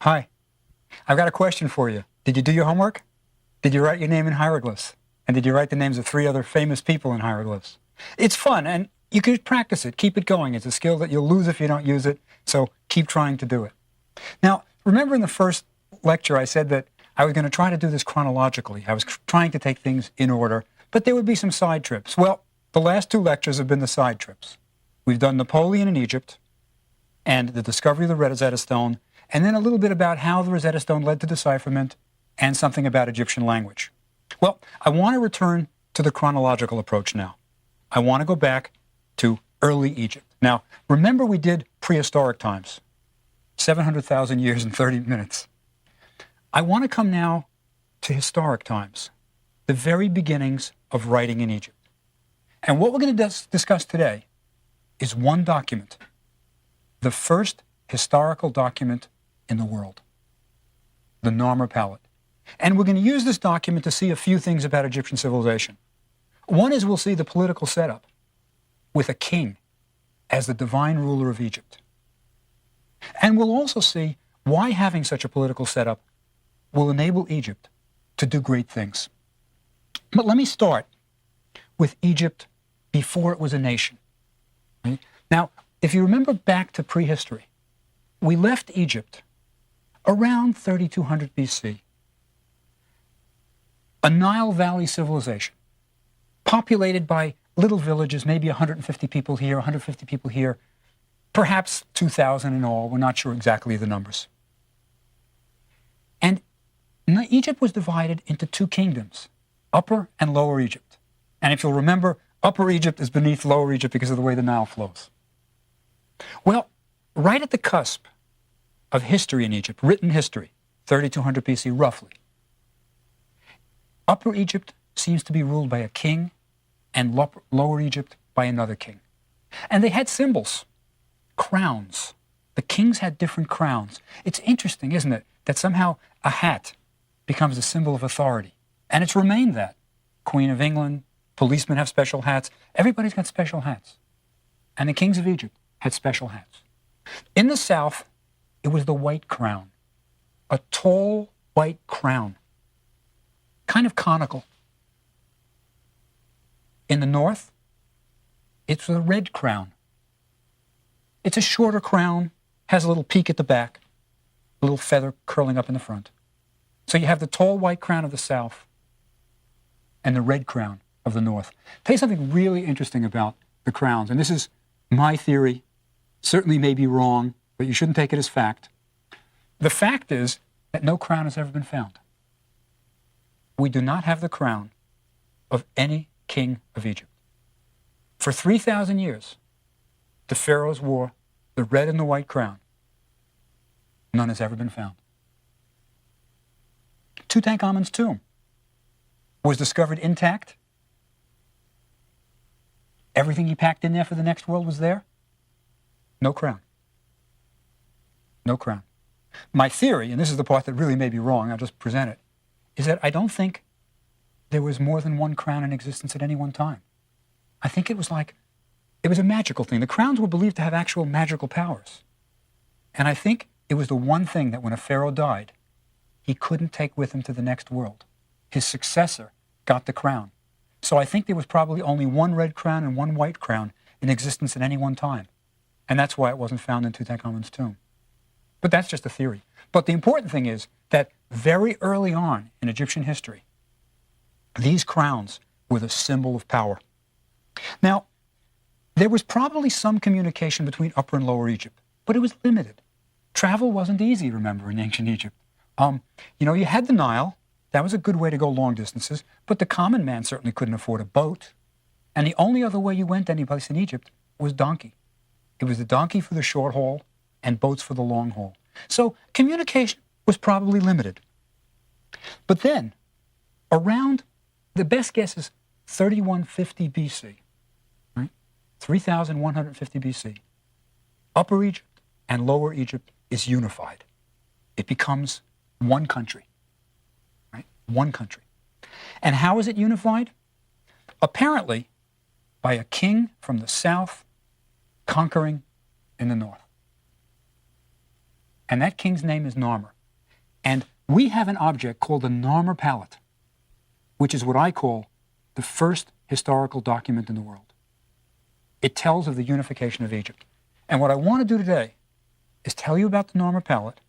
Hi, I've got a question for you. Did you do your homework? Did you write your name in hieroglyphs? And did you write the names of 3 other famous people in hieroglyphs? It's fun, and you can practice it. Keep it going. It's a skill that you'll lose if you don't use it, so keep trying to do it. Now, remember in the first lecture I said that I was going to try to do this chronologically. I was trying to take things in order, but there would be some side trips. Well, the last 2 lectures have been the side trips. We've done Napoleon in Egypt, and the discovery of the Rosetta Stone, and then a little bit about how the Rosetta Stone led to decipherment, and something about Egyptian language. Well, I want to return to the chronological approach now. I want to go back to early Egypt. Now, remember we did prehistoric times, 700,000 years and 30 minutes. I want to come now to historic times, the very beginnings of writing in Egypt. And what we're going to discuss today is one document, the first historical document in the world, the Narmer palette. And we're going to use this document to see a few things about Egyptian civilization. One is we'll see the political setup with a king as the divine ruler of Egypt. And we'll also see why having such a political setup will enable Egypt to do great things. But let me start with Egypt before it was a nation. Right? Now, if you remember back to prehistory, we left Egypt around 3200 BC. A Nile Valley civilization, populated by little villages, maybe 150 people here, 150 people here, perhaps 2,000 in all. We're not sure exactly the numbers. And Egypt was divided into 2 kingdoms, Upper and Lower Egypt. And if you'll remember, Upper Egypt is beneath Lower Egypt because of the way the Nile flows. Well, right at the cusp of history in Egypt, written history, 3200 BC roughly, Upper Egypt seems to be ruled by a king and Lower Egypt by another king. And they had symbols, crowns. The kings had different crowns. It's interesting, isn't it, that somehow a hat becomes a symbol of authority. And it's remained that. Queen of England, policemen have special hats. Everybody's got special hats. And the kings of Egypt had special hats. In the south, it was the white crown, a tall white crown, kind of conical. In the north, it's the red crown. It's a shorter crown, has a little peak at the back, a little feather curling up in the front. So you have the tall white crown of the south and the red crown of the north. I'll tell you something really interesting about the crowns, and this is my theory, certainly may be wrong, but you shouldn't take it as fact. The fact is that no crown has ever been found. We do not have the crown of any king of Egypt. For 3,000 years, the pharaohs wore the red and the white crown. None has ever been found. Tutankhamun's tomb was discovered intact. Everything he packed in there for the next world was there. No crown. No crown. My theory, and this is the part that really may be wrong, I'll just present it, is that I don't think there was more than one crown in existence at any one time. I think it was a magical thing. The crowns were believed to have actual magical powers. And I think it was the one thing that when a pharaoh died, he couldn't take with him to the next world. His successor got the crown. So I think there was probably only one red crown and one white crown in existence at any one time. And that's why it wasn't found in Tutankhamun's tomb. But that's just a theory. But the important thing is that very early on in Egyptian history, these crowns were the symbol of power. Now, there was probably some communication between Upper and Lower Egypt, but it was limited. Travel wasn't easy, remember, in ancient Egypt. You had the Nile. That was a good way to go long distances, but the common man certainly couldn't afford a boat. And the only other way you went any place in Egypt was donkey. It was the donkey for the short haul and boats for the long haul. So communication was probably limited. But then, around, the best guess is 3150 BC, right? 3150 BC, Upper Egypt and Lower Egypt is unified. It becomes one country, right? One country. And how is it unified? Apparently, by a king from the south conquering in the north. and that king's name is Narmer. And we have an object called the Narmer palette, which is what I call the first historical document in the world. It tells of the unification of Egypt. And what I want to do today is tell you about the Narmer palette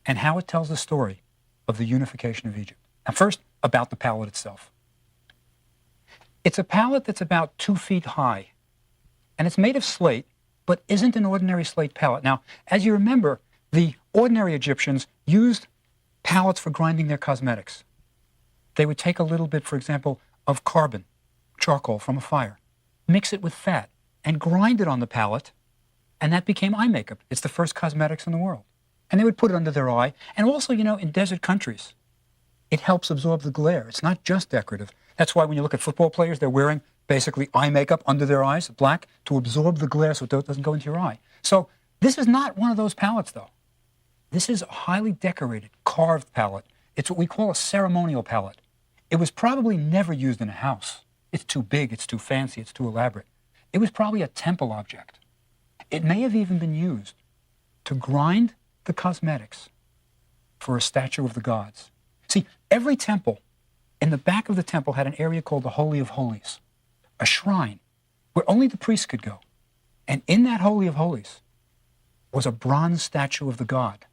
and how it tells the story of the unification of Egypt. Now first, about the palette itself. It's a palette that's about 2 feet high, and it's made of slate, but isn't an ordinary slate palette. Now, as you remember, the ordinary Egyptians used palettes for grinding their cosmetics. They would take a little bit, for example, of carbon, charcoal from a fire, mix it with fat, and grind it on the palette, and that became eye makeup. It's the first cosmetics in the world. And they would put it under their eye. And also, you know, in desert countries, it helps absorb the glare. It's not just decorative. That's why when you look at football players, they're wearing basically eye makeup under their eyes, black, to absorb the glare so it doesn't go into your eye. So this is not one of those palettes, though. This is a highly decorated, carved palette. It's what we call a ceremonial palette. It was probably never used in a house. It's too big, it's too fancy, it's too elaborate. It was probably a temple object. It may have even been used to grind the cosmetics for a statue of the gods. See, every temple, in the back of the temple, had an area called the Holy of Holies, a shrine where only the priests could go. And in that Holy of Holies was a bronze statue of the god,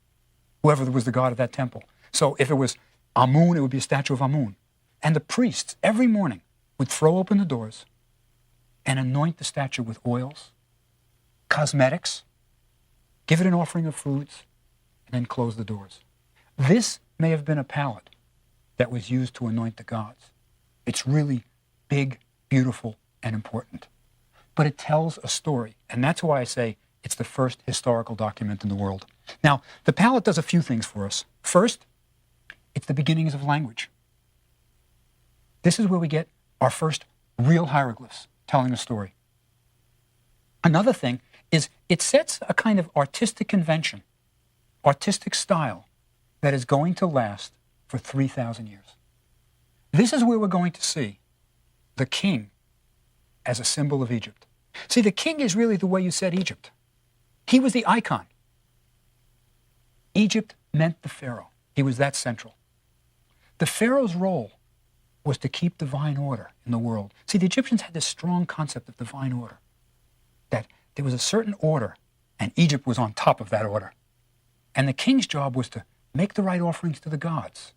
whoever was the god of that temple. So if it was Amun, it would be a statue of Amun. And the priests, every morning, would throw open the doors and anoint the statue with oils, cosmetics, give it an offering of foods, and then close the doors. This may have been a palette that was used to anoint the gods. It's really big, beautiful, and important. But it tells a story, and that's why I say it's the first historical document in the world. Now, the palette does a few things for us. First, it's the beginnings of language. This is where we get our first real hieroglyphs telling a story. Another thing is it sets a kind of artistic convention, artistic style, that is going to last for 3,000 years. This is where we're going to see the king as a symbol of Egypt. See, the king is really the way you said Egypt. He was the icon. Egypt meant the pharaoh. He was that central. The pharaoh's role was to keep divine order in the world. See, the Egyptians had this strong concept of divine order, that there was a certain order, and Egypt was on top of that order. And the king's job was to make the right offerings to the gods,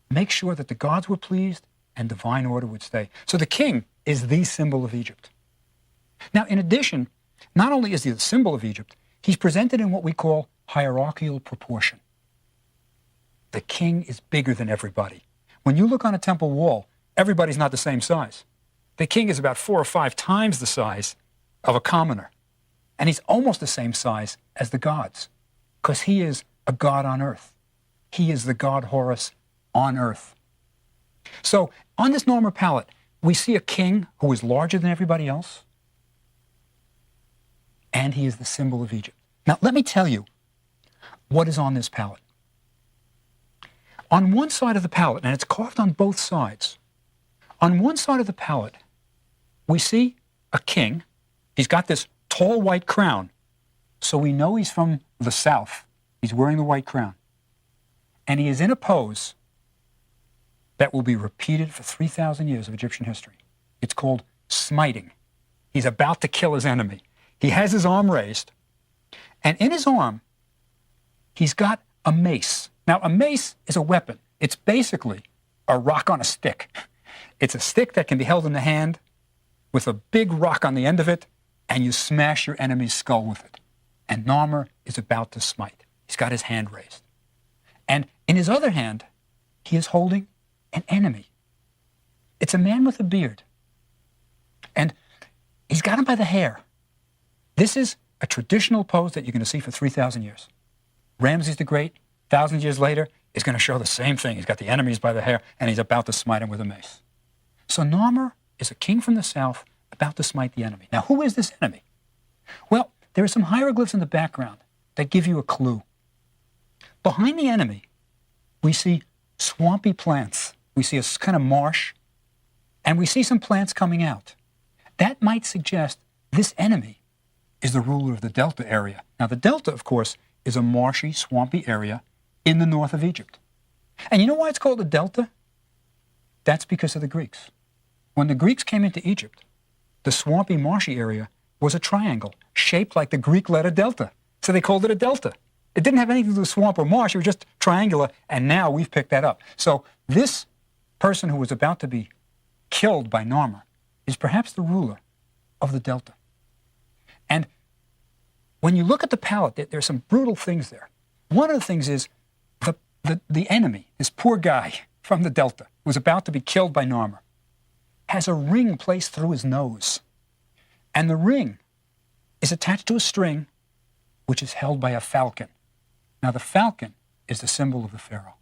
make sure that the gods were pleased and divine order would stay. So the king is the symbol of Egypt. Now, in addition, not only is he the symbol of Egypt, he's presented in what we call hierarchical proportion. The king is bigger than everybody. When you look on a temple wall, everybody's not the same size. The king is about 4 or 5 times the size of a commoner. And he's almost the same size as the gods, because he is a god on earth. He is the god Horus on earth. So on this Narmer palette, we see a king who is larger than everybody else, and he is the symbol of Egypt. Now, let me tell you what is on this palette. On one side of the palette, and it's carved on both sides, on one side of the palette, we see a king. He's got this tall white crown, so we know he's from the south. He's wearing the white crown. And he is in a pose that will be repeated for 3,000 years of Egyptian history. It's called smiting. He's about to kill his enemy. He has his arm raised, and in his arm, he's got a mace. Now, a mace is a weapon. It's basically a rock on a stick. It's a stick that can be held in the hand with a big rock on the end of it, and you smash your enemy's skull with it. And Narmer is about to smite. He's got his hand raised. And in his other hand, he is holding an enemy. It's a man with a beard. And he's got him by the hair. This is a traditional pose that you're going to see for 3,000 years. Ramses the Great, 1,000 years later, is going to show the same thing. He's got the enemies by the hair, and he's about to smite him with a mace. So Narmer is a king from the south about to smite the enemy. Now, who is this enemy? Well, there are some hieroglyphs in the background that give you a clue. Behind the enemy, we see swampy plants. We see a kind of marsh, and we see some plants coming out. That might suggest this enemy is the ruler of the Delta area. Now, the Delta, of course, is a marshy, swampy area in the north of Egypt. And you know why it's called a delta? That's because of the Greeks. When the Greeks came into Egypt, the swampy, marshy area was a triangle shaped like the Greek letter delta. So they called it a delta. It didn't have anything to do with swamp or marsh. It was just triangular, and now we've picked that up. So this person who was about to be killed by Narmer is perhaps the ruler of the delta. And when you look at the palette, there's some brutal things there. One of the things is the enemy, this poor guy from the delta, who was about to be killed by Narmer, has a ring placed through his nose. And the ring is attached to a string which is held by a falcon. Now the falcon is the symbol of the pharaoh.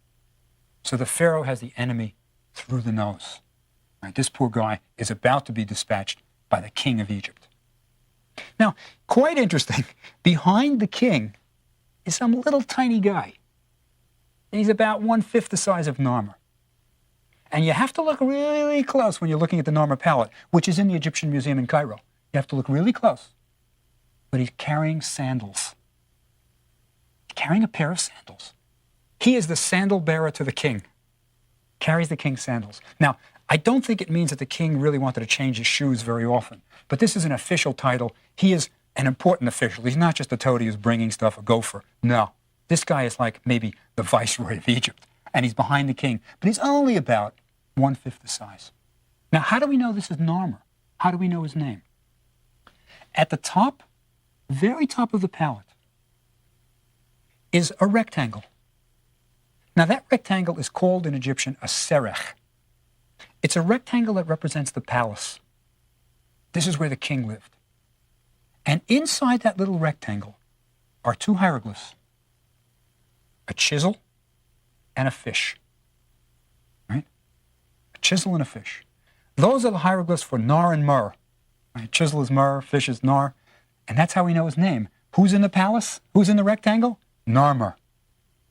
So the pharaoh has the enemy through the nose. Right, this poor guy is about to be dispatched by the king of Egypt. Now, quite interesting, behind the king is some little tiny guy. He's about 1/5 the size of Narmer. And you have to look really close when you're looking at the Narmer palette, which is in the Egyptian Museum in Cairo. You have to look really close. But he's carrying sandals. He's carrying a pair of sandals. He is the sandal bearer to the king. Carries the king's sandals. Now, I don't think it means that the king really wanted to change his shoes very often. But this is an official title. He is an important official. He's not just a toady who's bringing stuff, a gopher. No. This guy is like maybe the viceroy of Egypt. And he's behind the king. But he's only about 1/5 the size. Now, how do we know this is Narmer? How do we know his name? At the top, very top of the palette, is a rectangle. Now, that rectangle is called in Egyptian a serech. It's a rectangle that represents the palace. This is where the king lived. And inside that little rectangle are two hieroglyphs, a chisel and a fish. Right? A chisel and a fish. Those are the hieroglyphs for Nar and Mer. Right? Chisel is Mer, fish is Nar. And that's how we know his name. Who's in the palace? Who's in the rectangle? Narmer.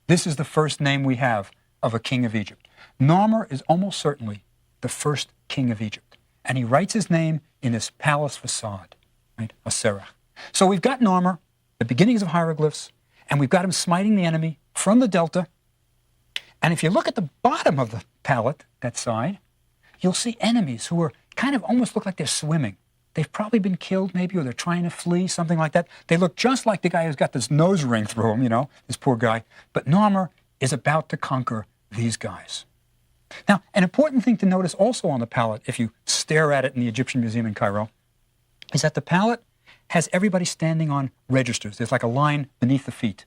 This is the first name we have of a king of Egypt. Narmer is almost certainly the first king of Egypt. And he writes his name in this palace facade, right? A serach. So we've got Narmer, the beginnings of hieroglyphs, and we've got him smiting the enemy from the delta. And if you look at the bottom of the palette, that side, you'll see enemies who are kind of almost look like they're swimming. They've probably been killed maybe, or they're trying to flee, something like that. They look just like the guy who's got this nose ring through him, you know, this poor guy. But Narmer is about to conquer these guys. Now, an important thing to notice also on the palette, if you stare at it in the Egyptian Museum in Cairo, is that the palette has everybody standing on registers. There's like a line beneath the feet.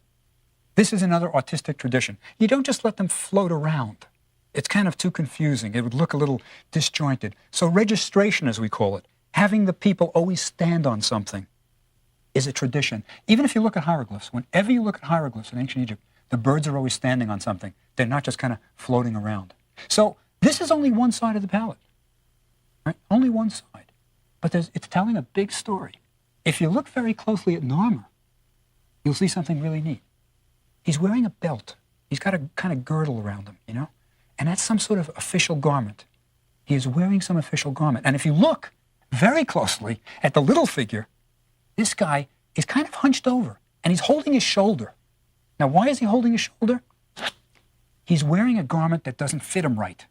This is another artistic tradition. You don't just let them float around. It's kind of too confusing. It would look a little disjointed. So registration, as we call it, having the people always stand on something, is a tradition. Even if you look at hieroglyphs, whenever you look at hieroglyphs in ancient Egypt, the birds are always standing on something. They're not just kind of floating around. So this is only one side of the palette, right? Only one side. But it's telling a big story. If you look very closely at Narmer, you'll see something really neat. He's wearing a belt. He's got a kind of girdle around him, you know? And that's some sort of official garment. He is wearing some official garment. And if you look very closely at the little figure, this guy is kind of hunched over, and he's holding his shoulder. Now, why is he holding his shoulder? He's wearing a garment that doesn't fit him right.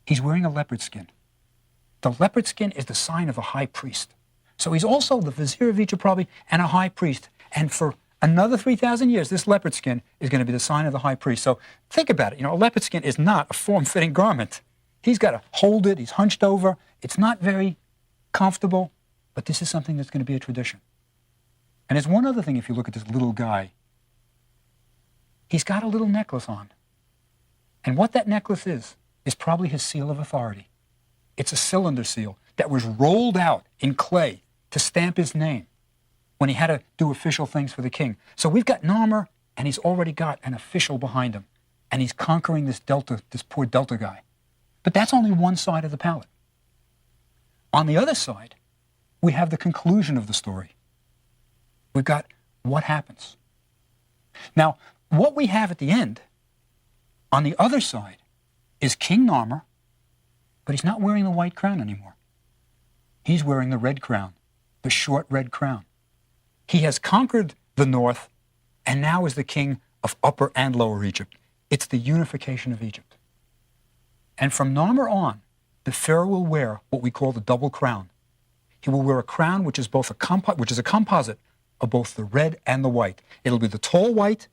He's wearing a leopard skin. The leopard skin is the sign of a high priest. So he's also the vizier of Egypt probably, and a high priest. And for another 3,000 years, this leopard skin is going to be the sign of the high priest. So think about it. You know, a leopard skin is not a form-fitting garment. He's got to hold it. He's hunched over. It's not very comfortable, but this is something that's going to be a tradition. And there's one other thing if you look at this little guy. He's got a little necklace on. And what that necklace is probably his seal of authority. It's a cylinder seal that was rolled out in clay to stamp his name when he had to do official things for the king. So we've got Narmer, and he's already got an official behind him. And he's conquering this poor delta guy. But that's only one side of the palette. On the other side, we have the conclusion of the story. We've got what happens. Now, what we have at the end, on the other side, is King Narmer, but he's not wearing the white crown anymore. He's wearing the red crown, the short red crown. He has conquered the north, and now is the king of Upper and Lower Egypt. It's the unification of Egypt. And from Narmer on, the pharaoh will wear what we call the double crown. He will wear a crown which is a composite of both the red and the white. It'll be the tall white,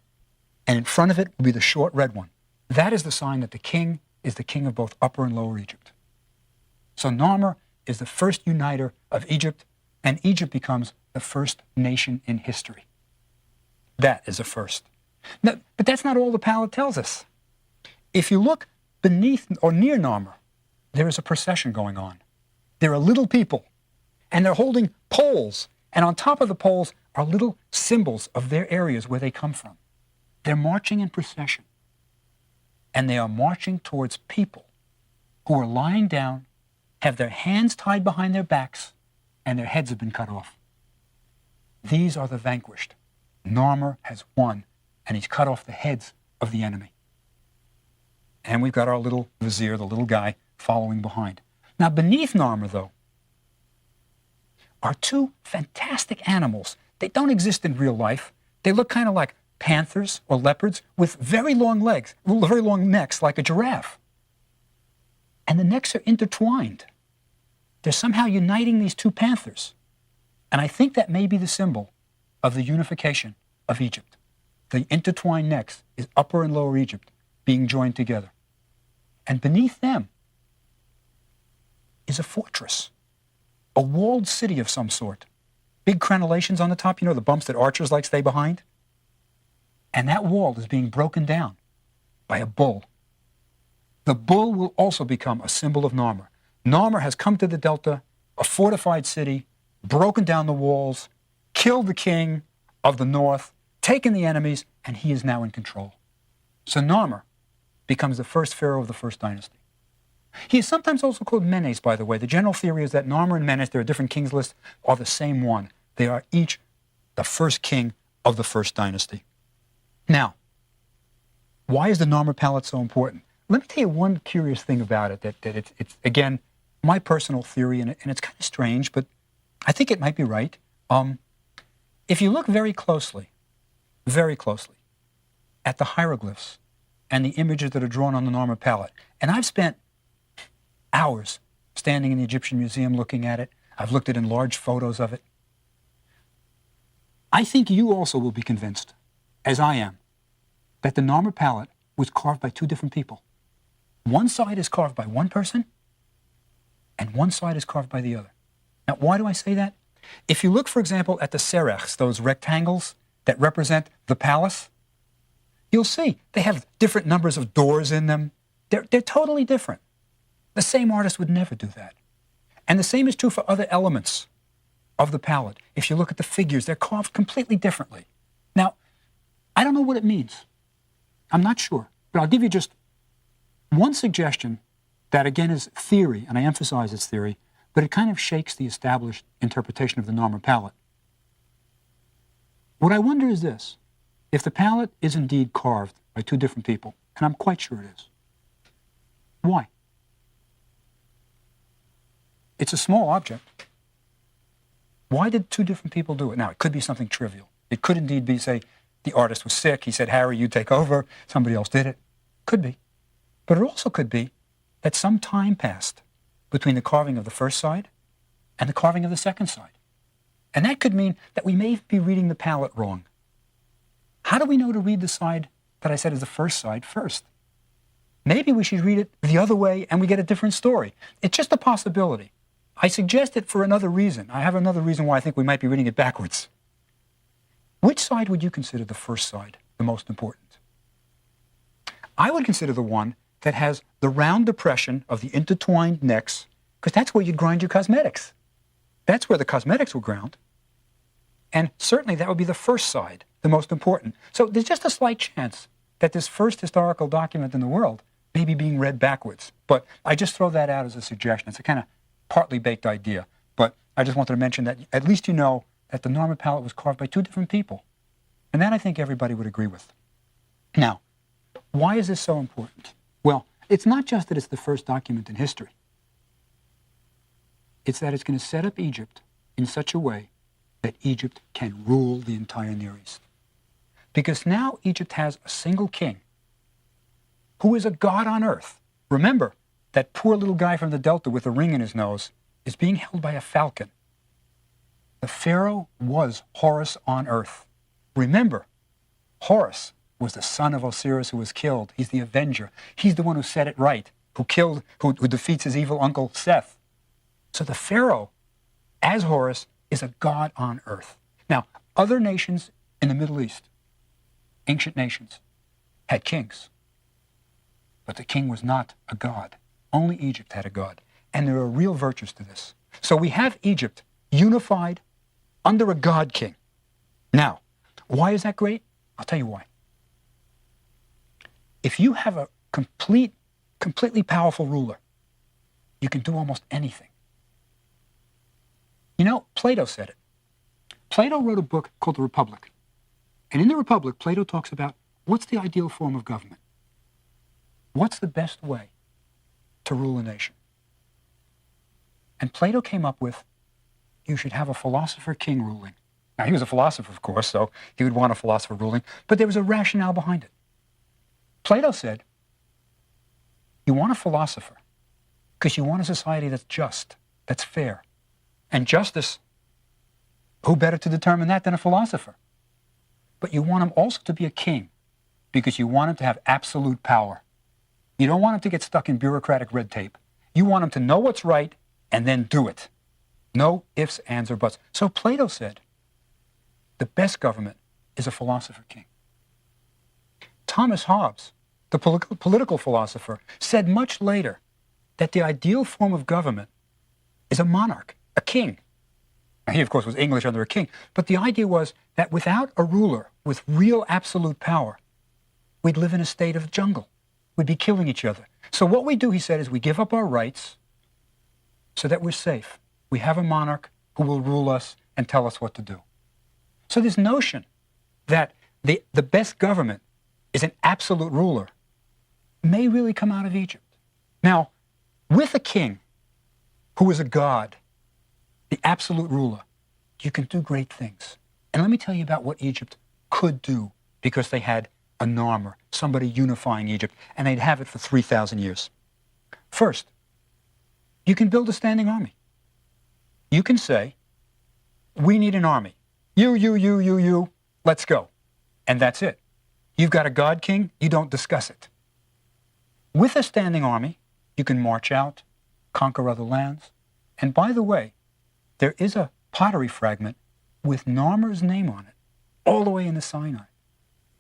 and in front of it will be the short red one. That is the sign that the king is the king of both Upper and Lower Egypt. So Narmer is the first uniter of Egypt, and Egypt becomes the first nation in history. That is a first. Now, but that's not all the palette tells us. If you look beneath or near Narmer, there is a procession going on. There are little people, and they're holding poles, and on top of the poles are little symbols of their areas where they come from. They're marching in procession, and they are marching towards people who are lying down, have their hands tied behind their backs, and their heads have been cut off. These are the vanquished. Narmer has won, and he's cut off the heads of the enemy. And we've got our little vizier, the little guy, following behind. Now, beneath Narmer, though, are two fantastic animals. They don't exist in real life. They look kind of like panthers or leopards with very long legs, very long necks like a giraffe. And the necks are intertwined. They're somehow uniting these two panthers. And I think that may be the symbol of the unification of Egypt. The intertwined necks is Upper and Lower Egypt being joined together. And beneath them is a fortress, a walled city of some sort. Big crenellations on the top, you know, the bumps that archers like stay behind? And that wall is being broken down by a bull. The bull will also become a symbol of Narmer. Narmer has come to the delta, a fortified city, broken down the walls, killed the king of the north, taken the enemies, and he is now in control. So Narmer becomes the first pharaoh of the first dynasty. He is sometimes also called Menes, by the way. The general theory is that Narmer and Menes, there are different kings lists, are the same one. They are each the first king of the first dynasty. Now, why is the Narmer palette so important? Let me tell you one curious thing about it, that it's again, my personal theory, and it's kind of strange, but I think it might be right. If you look very closely at the hieroglyphs and the images that are drawn on the Narmer palette, and I've spent hours standing in the Egyptian Museum looking at it. I've looked at enlarged photos of it. I think you also will be convinced, as I am, that the Narmer palette was carved by two different people. One side is carved by one person, and one side is carved by the other. Now, why do I say that? If you look, for example, at the serechs, those rectangles that represent the palace, you'll see they have different numbers of doors in them. They're totally different. The same artist would never do that. And the same is true for other elements of the palette. If you look at the figures, they're carved completely differently. Now, I don't know what it means. I'm not sure. But I'll give you just one suggestion that, again, is theory, and I emphasize it's theory, but it kind of shakes the established interpretation of the Narmer palette. What I wonder is this: if the palette is indeed carved by two different people, and I'm quite sure it is, why? It's a small object. Why did two different people do it? Now, it could be something trivial. It could indeed be, say, the artist was sick. He said, Harry, you take over. Somebody else did it. Could be. But it also could be that some time passed between the carving of the first side and the carving of the second side. And that could mean that we may be reading the palette wrong. How do we know to read the side that I said is the first side first? Maybe we should read it the other way and we get a different story. It's just a possibility. I suggest it for another reason. I have another reason why I think we might be reading it backwards. Which side would you consider the first side, the most important? I would consider the one that has the round depression of the intertwined necks, because that's where you'd grind your cosmetics. That's where the cosmetics were ground. And certainly that would be the first side, the most important. So there's just a slight chance that this first historical document in the world may be being read backwards. But I just throw that out as a suggestion. It's a kind of partly baked idea. But I just wanted to mention that at least you know that the Narmer palette was carved by two different people. And that I think everybody would agree with. Now, why is this so important? Well, it's not just that it's the first document in history. It's that it's going to set up Egypt in such a way that Egypt can rule the entire Near East. Because now Egypt has a single king who is a god on earth. Remember, that poor little guy from the Delta with a ring in his nose is being held by a falcon. The Pharaoh was Horus on earth. Remember, Horus was the son of Osiris who was killed. He's the avenger. He's the one who set it right, who defeats his evil uncle Seth. So the Pharaoh, as Horus, is a god on earth. Now, other nations in the Middle East, ancient nations, had kings. But the king was not a god. Only Egypt had a god. And there are real virtues to this. So we have Egypt unified under a god king. Now, why is that great? I'll tell you why. If you have a completely powerful ruler, you can do almost anything. You know, Plato said it. Plato wrote a book called The Republic. And in The Republic, Plato talks about what's the ideal form of government? What's the best way to rule a nation? And Plato came up with, you should have a philosopher king ruling. Now, he was a philosopher, of course, so he would want a philosopher ruling, but there was a rationale behind it. Plato said, you want a philosopher because you want a society that's just, that's fair. And justice, who better to determine that than a philosopher? But you want him also to be a king because you want him to have absolute power. You don't want him to get stuck in bureaucratic red tape. You want him to know what's right and then do it. No ifs, ands, or buts. So Plato said, the best government is a philosopher king. Thomas Hobbes, the political philosopher, said much later that the ideal form of government is a monarch, a king. Now, he, of course, was English under a king, but the idea was that without a ruler with real absolute power, we'd live in a state of jungle. We'd be killing each other. So what we do, he said, is we give up our rights so that we're safe. We have a monarch who will rule us and tell us what to do. So this notion that the best government is an absolute ruler may really come out of Egypt. Now, with a king who is a god, the absolute ruler, you can do great things. And let me tell you about what Egypt could do because they had a Narmer, somebody unifying Egypt, and they'd have it for 3,000 years. First, you can build a standing army. You can say, we need an army. You, let's go. And that's it. You've got a god king, you don't discuss it. With a standing army, you can march out, conquer other lands. And by the way, there is a pottery fragment with Narmer's name on it, all the way in the Sinai,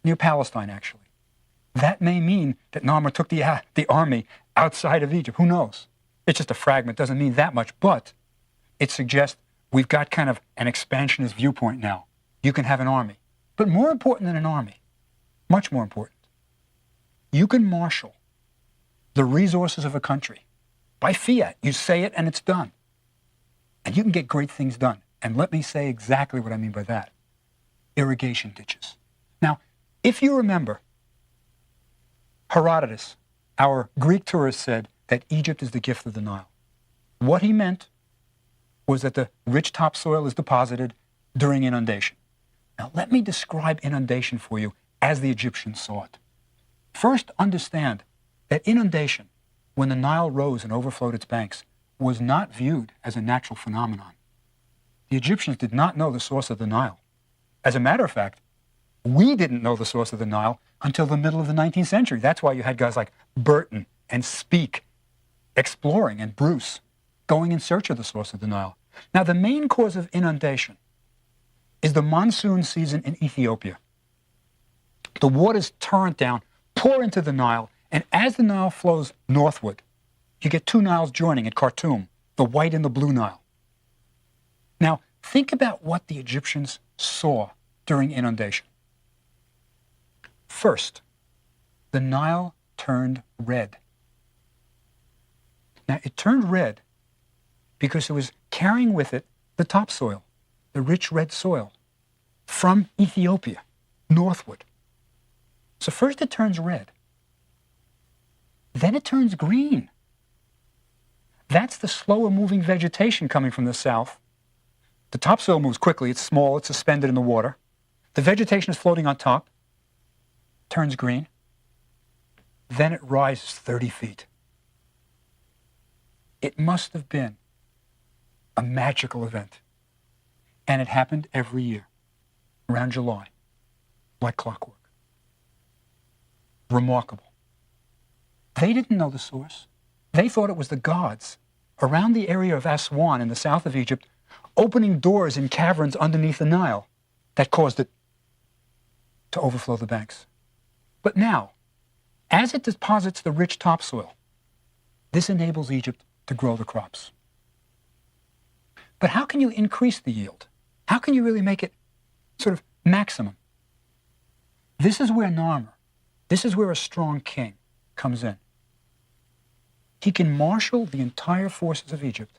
near Palestine, actually. That may mean that Narmer took the army outside of Egypt. Who knows? It's just a fragment, doesn't mean that much, but it suggests we've got kind of an expansionist viewpoint now. You can have an army. But more important than an army, much more important, you can marshal the resources of a country by fiat. You say it and it's done. And you can get great things done. And let me say exactly what I mean by that. Irrigation ditches. Now, if you remember, Herodotus, our Greek tourist, said that Egypt is the gift of the Nile. What he meant was that the rich topsoil is deposited during inundation. Now, let me describe inundation for you as the Egyptians saw it. First, understand that inundation, when the Nile rose and overflowed its banks, was not viewed as a natural phenomenon. The Egyptians did not know the source of the Nile. As a matter of fact, we didn't know the source of the Nile until the middle of the 19th century. That's why you had guys like Burton and Speke exploring, and Bruce going in search of the source of the Nile. Now, the main cause of inundation is the monsoon season in Ethiopia. The waters torrent down, pour into the Nile, and as the Nile flows northward, you get two Niles joining at Khartoum, the White and the Blue Nile. Now, think about what the Egyptians saw during inundation. First, the Nile turned red. Now, it turned red because it was carrying with it the topsoil, the rich red soil, from Ethiopia, northward. So first it turns red. Then it turns green. That's the slower moving vegetation coming from the south. The topsoil moves quickly, it's small, it's suspended in the water. The vegetation is floating on top. turns green, then it rises 30 feet. It must have been a magical event. And it happened every year, around July, like clockwork. Remarkable. They didn't know the source. They thought it was the gods around the area of Aswan in the south of Egypt, opening doors in caverns underneath the Nile that caused it to overflow the banks. But now, as it deposits the rich topsoil, this enables Egypt to grow the crops. But how can you increase the yield? How can you really make it sort of maximum? This is where Narmer, this is where a strong king comes in. He can marshal the entire forces of Egypt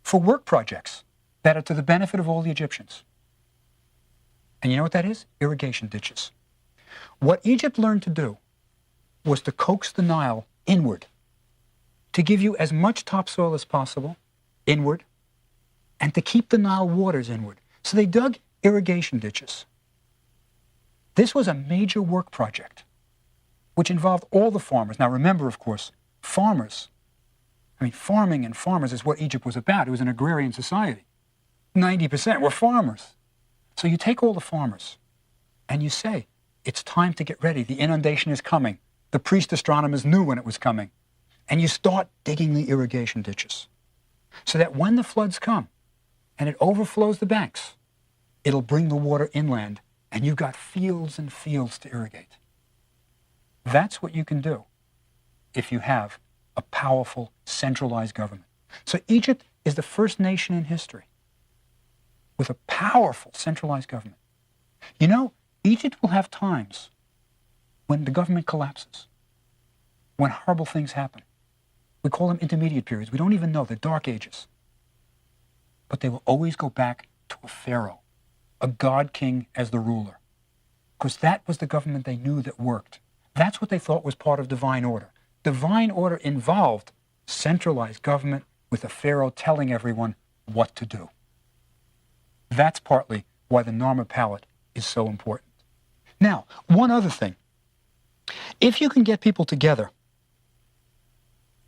for work projects that are to the benefit of all the Egyptians. And you know what that is? Irrigation ditches. What Egypt learned to do was to coax the Nile inward, to give you as much topsoil as possible, inward, and to keep the Nile waters inward. So they dug irrigation ditches. This was a major work project, which involved all the farmers. Now remember, of course, farmers. Farming and farmers is what Egypt was about. It was an agrarian society. 90% were farmers. So you take all the farmers and you say, it's time to get ready. The inundation is coming. The priest astronomers knew when it was coming. And you start digging the irrigation ditches so that when the floods come and it overflows the banks, it'll bring the water inland and you've got fields and fields to irrigate. That's what you can do if you have a powerful, centralized government. So Egypt is the first nation in history with a powerful, centralized government. You know, Egypt will have times when the government collapses, when horrible things happen. We call them intermediate periods. We don't even know. They're dark ages. But they will always go back to a pharaoh, a god king as the ruler, because that was the government they knew that worked. That's what they thought was part of divine order. Divine order involved centralized government with a pharaoh telling everyone what to do. That's partly why the Narmer palette is so important. Now, one other thing. If you can get people together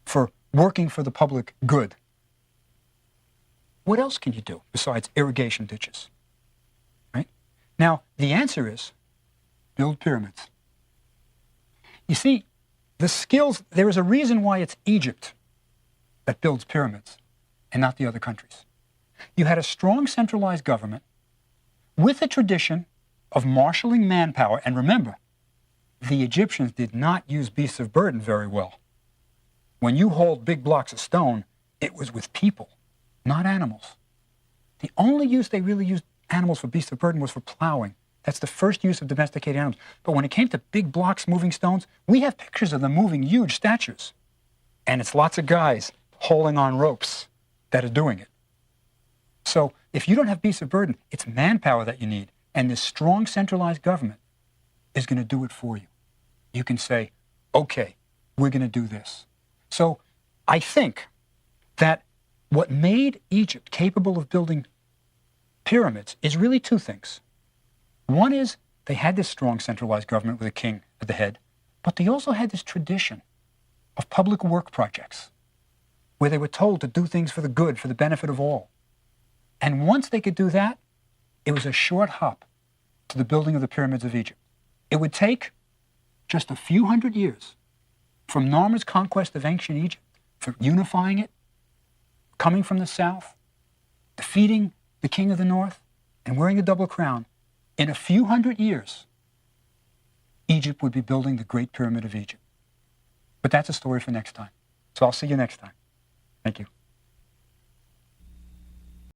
for working for the public good, what else can you do besides irrigation ditches? Right? Now, the answer is build pyramids. You see, the skills, there is a reason why it's Egypt that builds pyramids and not the other countries. You had a strong centralized government with a tradition of marshaling manpower. And remember, the Egyptians did not use beasts of burden very well. When you hauled big blocks of stone, it was with people, not animals. The only use they really used animals for beasts of burden was for plowing. That's the first use of domesticated animals. But when it came to big blocks moving stones, we have pictures of them moving huge statues. And it's lots of guys hauling on ropes that are doing it. So if you don't have beasts of burden, it's manpower that you need. And this strong centralized government is going to do it for you. You can say, okay, we're going to do this. So I think that what made Egypt capable of building pyramids is really two things. One is they had this strong centralized government with a king at the head, but they also had this tradition of public work projects where they were told to do things for the good, for the benefit of all. And once they could do that, it was a short hop to the building of the pyramids of Egypt. It would take just a few hundred years from Narmer's conquest of ancient Egypt, for unifying it, coming from the south, defeating the king of the north, and wearing the double crown. In a few hundred years, Egypt would be building the Great Pyramid of Egypt. But that's a story for next time. So I'll see you next time. Thank you.